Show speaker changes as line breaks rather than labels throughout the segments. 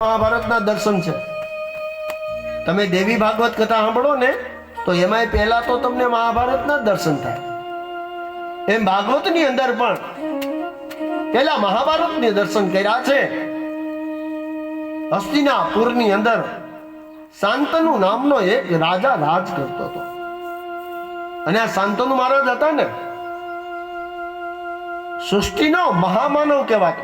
મહાભારતના દર્શન છે। તમે દેવી ભાગવત કથા સાંભળો ને તો એમાંય પહેલા તો તમને મહાભારતના દર્શન થાય। એમ ભાગવતની અંદર પણ પહેલા મહાભારતની દર્શન કર્યા છે। હસ્તિનાપુરની અંદર શાંતનુ નામનો એક રાજા રાજ કરતો હતો અને આ શાંતનુ મહારાજ હતા ને સૃષ્ટિનો મહામાનવ કહેવાતો।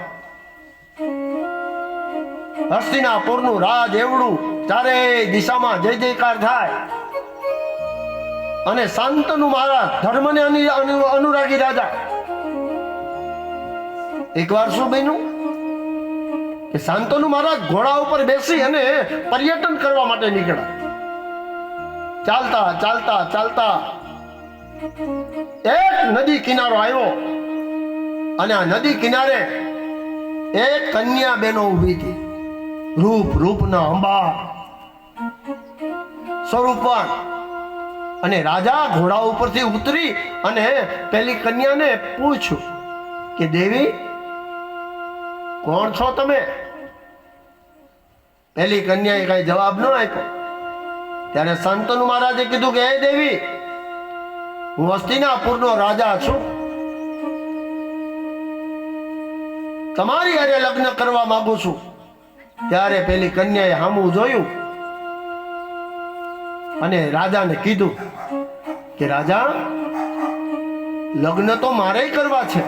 હસ્તિનાપુરનું રાજ એવડું ચારે દિશામાં જય જયકાર થાય અને શાંતનુ મહારાજ ધર્મને અનુરાગી રાજા। એકવાર શું બન્યું કે શાંતનુ મહારાજ ઘોડા ઉપર બેસી અને પર્યટન કરવા માટે નીકળ્યા। ચાલતા ચાલતા ચાલતા એક નદી કિનારો આવ્યો અને આ નદી કિનારે એક કન્યા બેનો ઊભી હતી। રૂપના અંબા સ્વરૂપવાન। અને રાજા ઘોડા ઉપરથી ઉતરી અને પેલી કન્યાને પૂછ્યું કે દેવી કોણ છો તમે? પેલી કન્યાએ કઈ જવાબ ન આપ્યો। ત્યારે શાંતનુ મહારાજે કીધું કે હે દેવી, હું હસ્તિનાપુરનો રાજા છું, તમારી હારે લગ્ન કરવા માંગુ છું। ત્યારે પેલી કન્યાએ સામું જોયું અને રાજાને કીધું કે રાજા, લગ્ન તો મારે કરવા છે,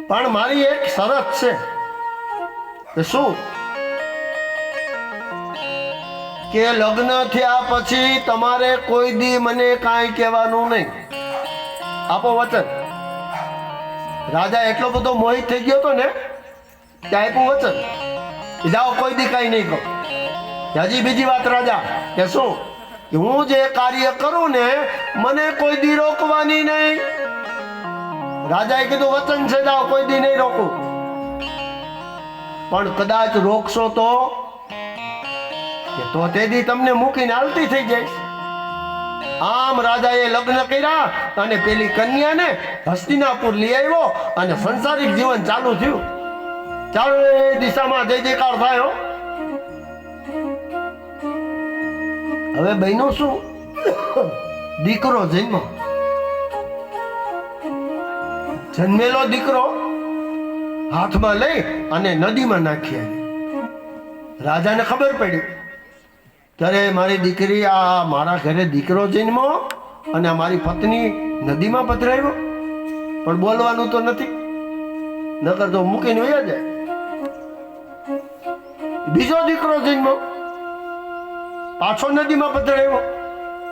પણ મારી એક શરત છે। કે શું? કે લગ્ન થયા પછી તમારે કોઈ દી મને કાંઈ કહેવાનું નહીં। આપો વચન। રાજા એટલો બધો મોહિત થઈ ગયો હતો ને કે આપ્યું વચન, જાઓ કોઈ દી કઈ નહીં કહો। હજી બીજી વાત રાજા કે શું? કે હું જે કાર્ય કરું ને મને કોઈ દી રોકવાની નહીં। રાજાએ કીધું વચન છે, જાઓ કોઈ દી નહીં રોકું, પણ કદાચ રોકશો તો તે દી તમને મૂકીને હાલતી થઈ જઈશ। આમ રાજાએ લગ્ન કર્યા અને પેલી કન્યાને હસ્તિનાપુર લઈ આવ્યો અને સંસારિક જીવન ચાલુ થયું। ચારે દિશામાં જય જયકાર થાય। હવે બહેનો શું? દીકરો જન્મેલો દીકરો હાથમાં લઈ અને નદીમાં નાખી આવી। રાજાને ખબર પડી ત્યારે મારી દીકરી આ મારા ઘરે દીકરો જન્મો અને મારી પત્ની નદીમાં પધરાવ્યો, પણ બોલવાનું તો નથી, નકર તો મૂકીને વયા જાય। બીજો દીકરો જન્મો, પાછો નદીમાં પધરાવ્યો,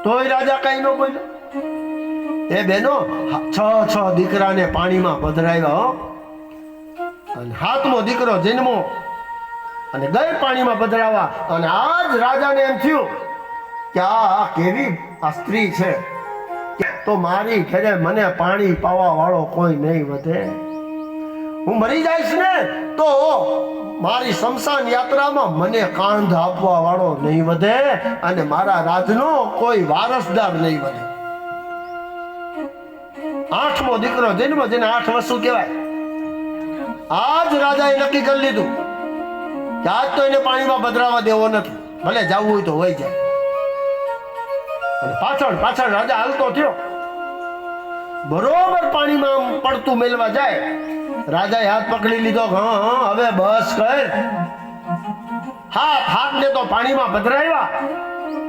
તોય રાજા કઈ ન બોલ્યો। એ બેનો, છ દીકરાને પાણીમાં પધરાવ્યા અને હાથમો દીકરો જન્મો અને ગઈ પાણીમાં પધરાવા। અને આજ રાજાને એમ થયું કે આ કેવી આ સ્ત્રી છે, તો મારી ઘરે મને પાણી પાવા વાળો કોઈ નહીં વધે। હું મરી જઈશ ને તો મારી શમશાન યાત્રામાં મને કાંધ આપવા વાળો નહીં વધે અને મારા રાજનો કોઈ વારસદાર નહીં વધે। આઠમો દીકરો જન્મ, જેને 8 વસ્તુ કહેવાય। આજ રાજાએ નક્કી કરી લીધું કે આજ તો એને પાણીમાં પધરાવા દેવો નથી, ભલે જવું હોય તો વહી જાય। અને પાછળ રાજા હાલતો થયો, બરોબર પાણીમાં પડતું મેલવા જાય, રાજાએ હાથ પકડી લીધો। હા હવે બસ કર। હાથને તો પાણીમાં પધરાવ્યા,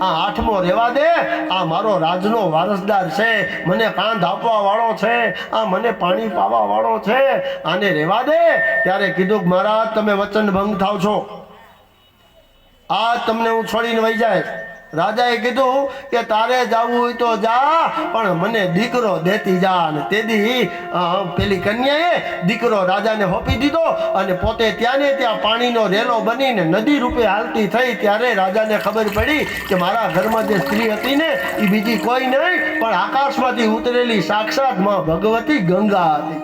આ 8મો રેવા દે, આ મારો રાજનો વારસદાર છે, મને કાંધ આપવા વાળો છે, આ મને પાણી પાવા વાળો છે, આને રેવા દે। ત્યારે કીધું કે મહારાજ તમે વચન ભંગ થાવ છો, આ તમને હું છોડીને વહી જાય। રાજાએ કીધું કે તારે જવું હોય તો જા, પણ મને દીકરો દેતી જા। અને તેથી પેલી કન્યાએ દીકરો રાજાને સોંપી દીધો અને પોતે ત્યાં ને ત્યાં પાણીનો રેલો બનીને નદી રૂપે હાલતી થઈ। ત્યારે રાજાને ખબર પડી કે મારા ઘરમાં જે સ્ત્રી હતી ને એ બીજી કોઈ નહીં પણ આકાશમાંથી ઉતરેલી સાક્ષાત માં ભગવતી ગંગા હતી।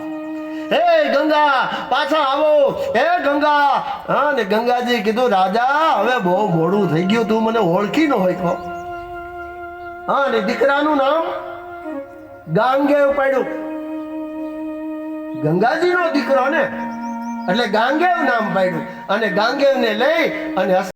હે ગંગા, પાછા આવો, હે ગંગા। હા ને ગંગાજી કીધું રાજા હવે બહુ મોડું થઈ ગયું, તું મને ઓળખી ન હોય તો। હા ને દીકરાનું નામ ગાંગેય પાડ્યું, ગંગાજીનો દીકરો ને એટલે ગાંગેવ નામ પાડ્યું અને ગાંગેવને લઈ અને